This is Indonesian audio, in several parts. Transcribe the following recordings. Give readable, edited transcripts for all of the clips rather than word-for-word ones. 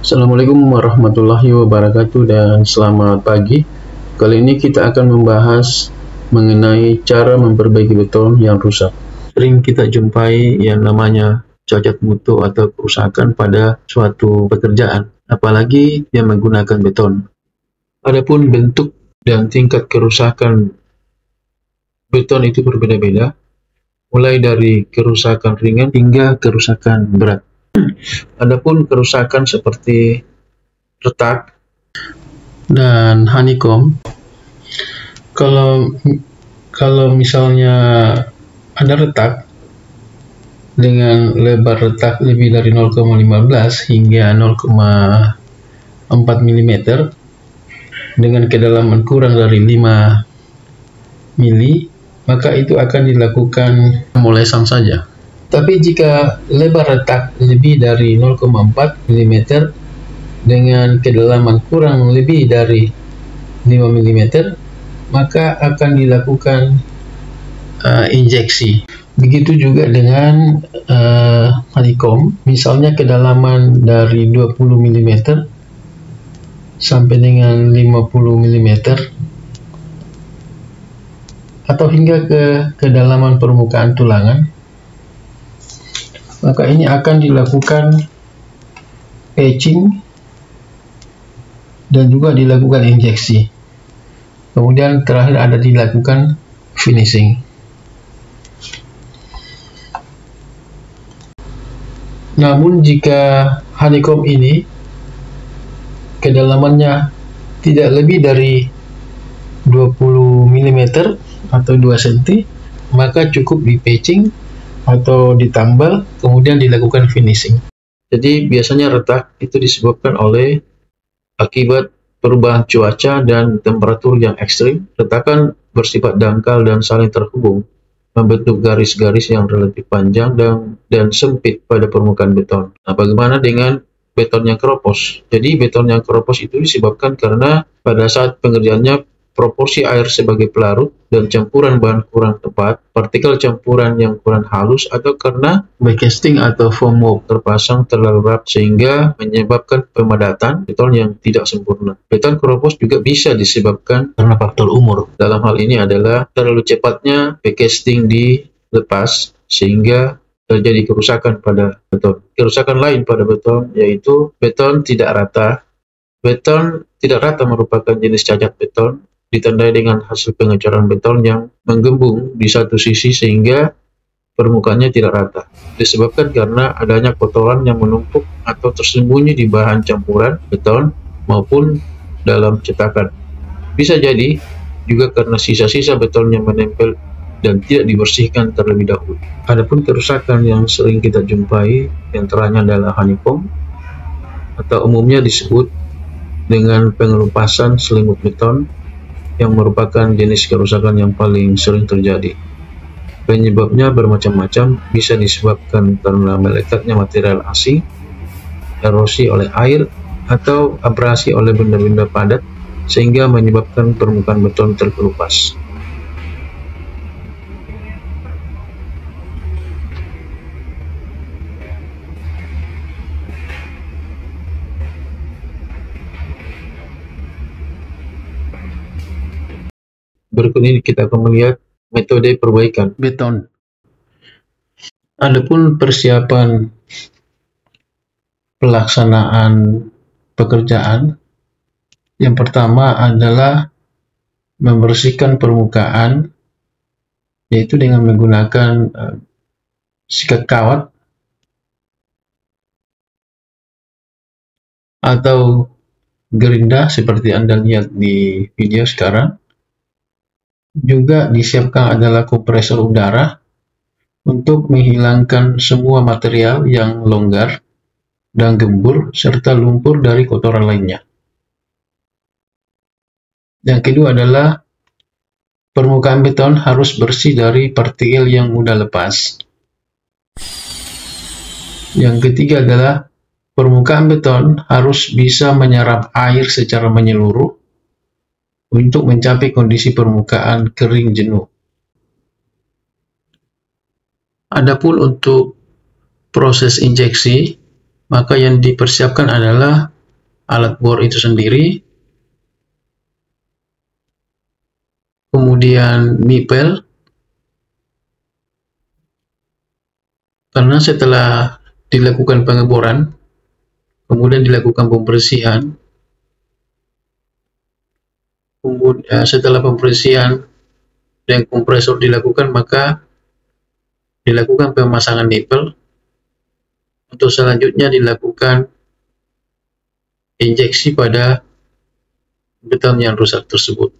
Assalamualaikum warahmatullahi wabarakatuh dan selamat pagi. Kali ini kita akan membahas mengenai cara memperbaiki beton yang rusak. Sering kita jumpai yang namanya cacat mutu atau kerusakan pada suatu pekerjaan, apalagi yang menggunakan beton. Adapun bentuk dan tingkat kerusakan beton itu berbeda-beda, mulai dari kerusakan ringan hingga kerusakan berat. Adapun kerusakan seperti retak dan honeycomb, kalau misalnya ada retak dengan lebar retak lebih dari 0,15 hingga 0,4 mm dengan kedalaman kurang dari 5 mm, maka itu akan dilakukan pemolasan saja. Tapi jika lebar retak lebih dari 0,4 mm dengan kedalaman kurang lebih dari 5 mm, maka akan dilakukan injeksi. Begitu juga dengan honeycomb, misalnya kedalaman dari 20 mm sampai dengan 50 mm atau hingga ke kedalaman permukaan tulangan, maka ini akan dilakukan patching dan juga dilakukan injeksi. Kemudian terakhir ada dilakukan finishing. Namun jika honeycomb ini kedalamannya tidak lebih dari 20 mm atau 2 cm, maka cukup di patching atau ditambal, kemudian dilakukan finishing. Jadi biasanya retak itu disebabkan oleh akibat perubahan cuaca dan temperatur yang ekstrim. Retakan bersifat dangkal dan saling terhubung, membentuk garis-garis yang relatif panjang dan sempit pada permukaan beton. Nah, bagaimana dengan beton yang keropos? Jadi beton yang keropos itu disebabkan karena pada saat pengerjaannya proporsi air sebagai pelarut dan campuran bahan kurang tepat, partikel campuran yang kurang halus, atau karena backcasting atau formwork terpasang terlalu rapat sehingga menyebabkan pemadatan beton yang tidak sempurna. Beton keropos juga bisa disebabkan karena faktor umur. Dalam hal ini adalah terlalu cepatnya backcasting dilepas sehingga terjadi kerusakan pada beton. Kerusakan lain pada beton yaitu beton tidak rata. Beton tidak rata merupakan jenis cacat beton, ditandai dengan hasil pengecoran beton yang menggembung di satu sisi sehingga permukaannya tidak rata, disebabkan karena adanya kotoran yang menumpuk atau tersembunyi di bahan campuran beton maupun dalam cetakan. Bisa jadi juga karena sisa-sisa beton yang menempel dan tidak dibersihkan terlebih dahulu. Adapun kerusakan yang sering kita jumpai diantaranya adalah honeycomb, atau umumnya disebut dengan pengelupasan selimut beton, yang merupakan jenis kerusakan yang paling sering terjadi. Penyebabnya bermacam-macam, bisa disebabkan karena melekatnya material asing, erosi oleh air, atau abrasi oleh benda-benda padat sehingga menyebabkan permukaan beton terkelupas. Berikut ini kita akan melihat metode perbaikan beton. Adapun persiapan pelaksanaan pekerjaan, yang pertama adalah membersihkan permukaan, yaitu dengan menggunakan sikat kawat atau gerinda seperti Anda lihat di video sekarang. Juga disiapkan adalah kompresor udara untuk menghilangkan semua material yang longgar dan gembur serta lumpur dari kotoran lainnya. Yang kedua adalah permukaan beton harus bersih dari partikel yang mudah lepas. Yang ketiga adalah permukaan beton harus bisa menyerap air secara menyeluruh untuk mencapai kondisi permukaan kering jenuh. Adapun untuk proses injeksi, maka yang dipersiapkan adalah alat bor itu sendiri, kemudian nipel, karena setelah dilakukan pengeboran, kemudian dilakukan pembersihan, kemudian setelah pembersihan dan kompresor dilakukan, maka dilakukan pemasangan nipel. Untuk selanjutnya dilakukan injeksi pada beton yang rusak tersebut.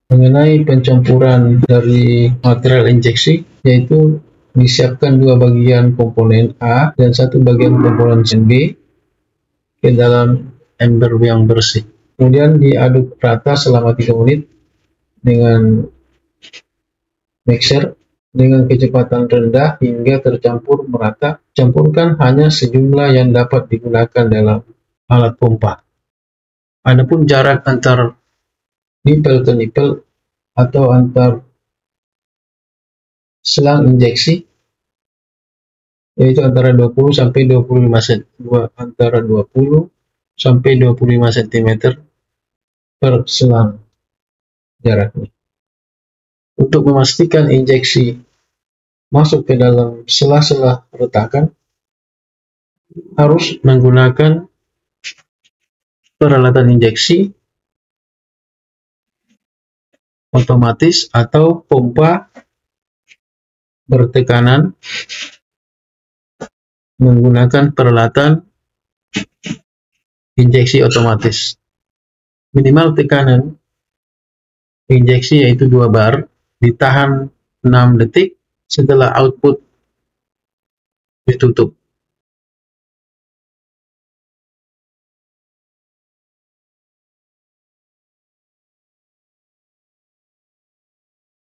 Mengenai pencampuran dari material injeksi, yaitu disiapkan dua bagian komponen A dan satu bagian komponen B ke dalam ember yang bersih. Kemudian diaduk rata selama 3 menit dengan mixer dengan kecepatan rendah hingga tercampur merata. Campurkan hanya sejumlah yang dapat digunakan dalam alat pompa. Adapun jarak antar nipel ke nipel atau antar selang injeksi yaitu antara 20 sampai 25 cm per selang jaraknya. Untuk memastikan injeksi masuk ke dalam sela-sela retakan, harus menggunakan peralatan injeksi otomatis atau pompa bertekanan menggunakan peralatan injeksi otomatis. Minimal tekanan injeksi yaitu 2 bar, ditahan 6 detik setelah output ditutup.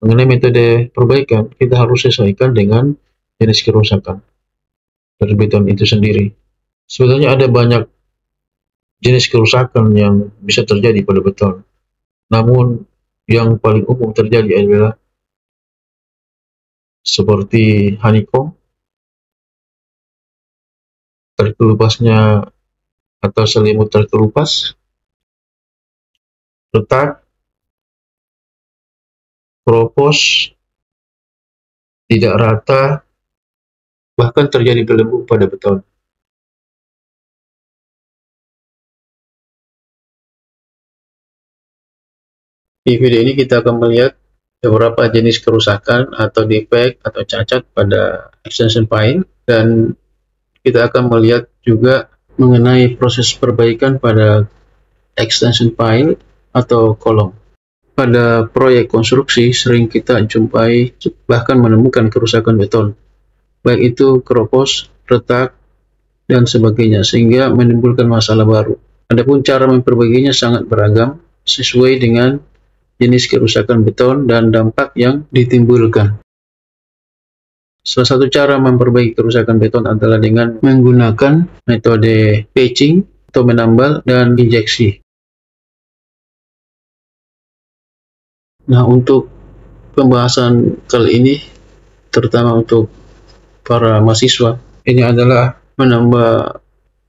Mengenai metode perbaikan, kita harus sesuaikan dengan jenis kerusakan dari beton itu sendiri. Sebenarnya ada banyak jenis kerusakan yang bisa terjadi pada beton. Namun yang paling umum terjadi adalah seperti honeycomb, terkelupasnya atau selimut terkelupas, retak, keropos, tidak rata, bahkan terjadi gelembung pada beton. Di video ini kita akan melihat beberapa jenis kerusakan atau defek atau cacat pada extension pipe, dan kita akan melihat juga mengenai proses perbaikan pada extension pipe atau kolom. Pada proyek konstruksi sering kita jumpai bahkan menemukan kerusakan beton, baik itu keropos, retak, dan sebagainya, sehingga menimbulkan masalah baru. Adapun cara memperbaikinya sangat beragam sesuai dengan jenis kerusakan beton dan dampak yang ditimbulkan. Salah satu cara memperbaiki kerusakan beton adalah dengan menggunakan metode patching atau menambal dan injeksi. Nah, untuk pembahasan kali ini, terutama untuk para mahasiswa, ini adalah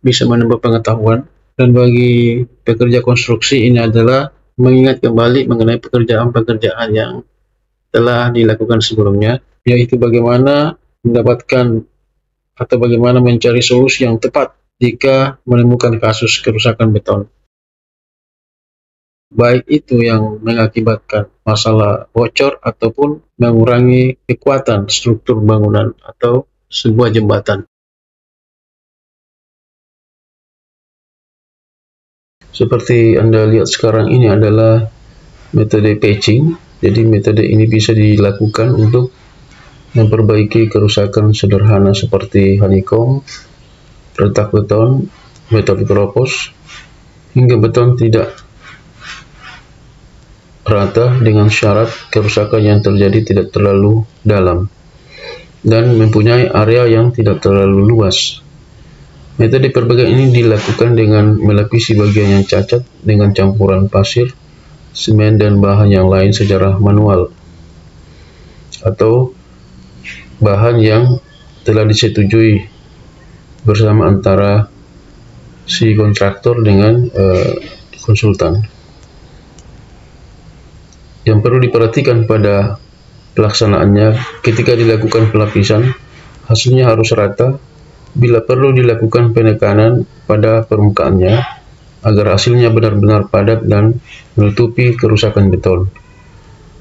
bisa menambah pengetahuan, dan bagi pekerja konstruksi ini adalah mengingat kembali mengenai pekerjaan-pekerjaan yang telah dilakukan sebelumnya, yaitu bagaimana mendapatkan atau bagaimana mencari solusi yang tepat jika menemukan kasus kerusakan beton, baik itu yang mengakibatkan masalah bocor ataupun mengurangi kekuatan struktur bangunan atau sebuah jembatan. Seperti Anda lihat sekarang, ini adalah metode patching. Jadi metode ini bisa dilakukan untuk memperbaiki kerusakan sederhana seperti honeycomb, retak beton, beton keropos, hingga beton tidak rata dengan syarat kerusakan yang terjadi tidak terlalu dalam dan mempunyai area yang tidak terlalu luas. Metode perbaikan ini dilakukan dengan melapisi bagian yang cacat dengan campuran pasir, semen, dan bahan yang lain secara manual, atau bahan yang telah disetujui bersama antara si kontraktor dengan konsultan. Yang perlu diperhatikan pada pelaksanaannya, ketika dilakukan pelapisan, hasilnya harus rata. Bila perlu dilakukan penekanan pada permukaannya, agar hasilnya benar-benar padat dan menutupi kerusakan beton.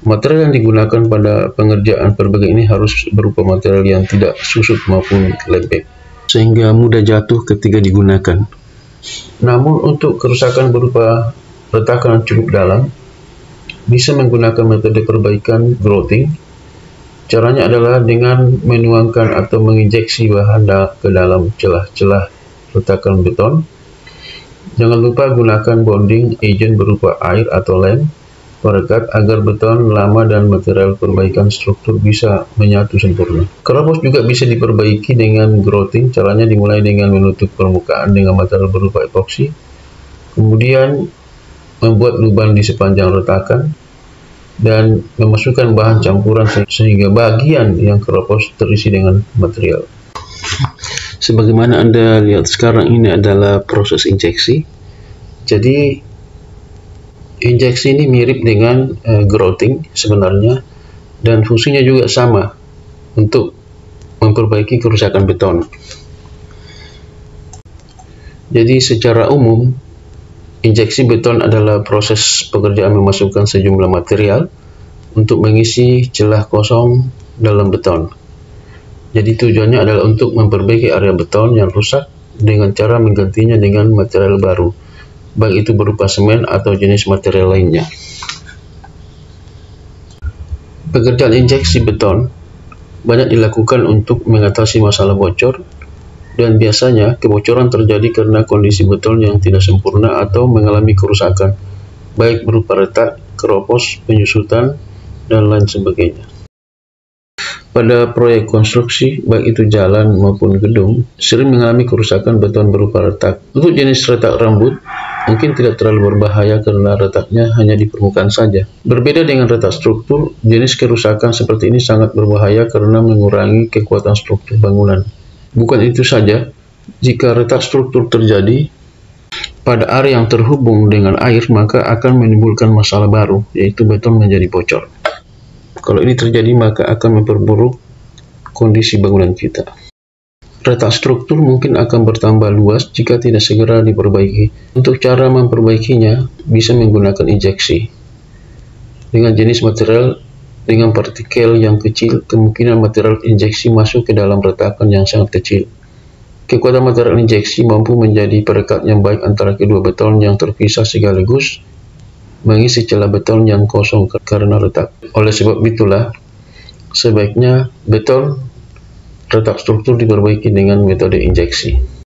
Material yang digunakan pada pengerjaan pelbagai ini harus berupa material yang tidak susut maupun lembek, sehingga mudah jatuh ketika digunakan. Namun untuk kerusakan berupa retakan yang cukup dalam, bisa menggunakan metode perbaikan grouting. Caranya adalah dengan menuangkan atau menginjeksi bahan ke dalam celah-celah retakan beton. Jangan lupa gunakan bonding agent berupa air atau lem perekat agar beton lama dan material perbaikan struktur bisa menyatu sempurna. Keropos juga bisa diperbaiki dengan grouting. Caranya dimulai dengan menutup permukaan dengan material berupa epoksi, kemudian membuat lubang di sepanjang retakan dan memasukkan bahan campuran sehingga bagian yang keropos terisi dengan material. Sebagaimana Anda lihat sekarang, ini adalah proses injeksi. Jadi injeksi ini mirip dengan grouting sebenarnya, dan fungsinya juga sama untuk memperbaiki kerusakan beton. Jadi secara umum, injeksi beton adalah proses pekerjaan memasukkan sejumlah material untuk mengisi celah kosong dalam beton. Jadi tujuannya adalah untuk memperbaiki area beton yang rusak dengan cara menggantinya dengan material baru, baik itu berupa semen atau jenis material lainnya. Pekerjaan injeksi beton banyak dilakukan untuk mengatasi masalah bocor, dan biasanya kebocoran terjadi karena kondisi beton yang tidak sempurna atau mengalami kerusakan, baik berupa retak, keropos, penyusutan, dan lain sebagainya. Pada proyek konstruksi, baik itu jalan maupun gedung, sering mengalami kerusakan beton berupa retak. Untuk jenis retak rambut, mungkin tidak terlalu berbahaya karena retaknya hanya di permukaan saja. Berbeda dengan retak struktur, jenis kerusakan seperti ini sangat berbahaya karena mengurangi kekuatan struktur bangunan. Bukan itu saja, jika retak struktur terjadi pada area yang terhubung dengan air, maka akan menimbulkan masalah baru, yaitu beton menjadi bocor. Kalau ini terjadi, maka akan memperburuk kondisi bangunan kita. Retak struktur mungkin akan bertambah luas jika tidak segera diperbaiki. Untuk cara memperbaikinya, bisa menggunakan injeksi. Dengan jenis material dengan partikel yang kecil, kemungkinan material injeksi masuk ke dalam retakan yang sangat kecil. Kekuatan material injeksi mampu menjadi perekat yang baik antara kedua beton yang terpisah sekaligus mengisi celah beton yang kosong karena retak. Oleh sebab itulah, sebaiknya beton retak struktur diperbaiki dengan metode injeksi.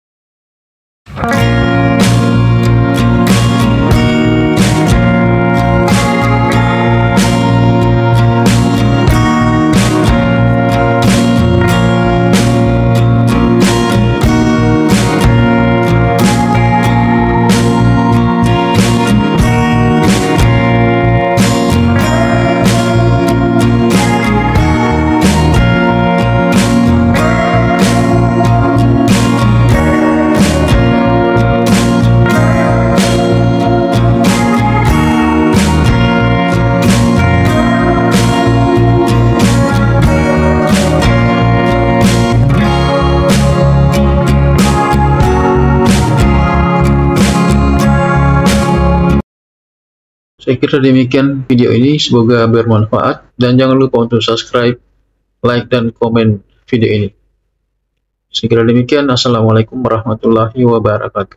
Saya kira demikian video ini, semoga bermanfaat, dan jangan lupa untuk subscribe, like, dan komen video ini. Saya kira demikian. Assalamualaikum warahmatullahi wabarakatuh.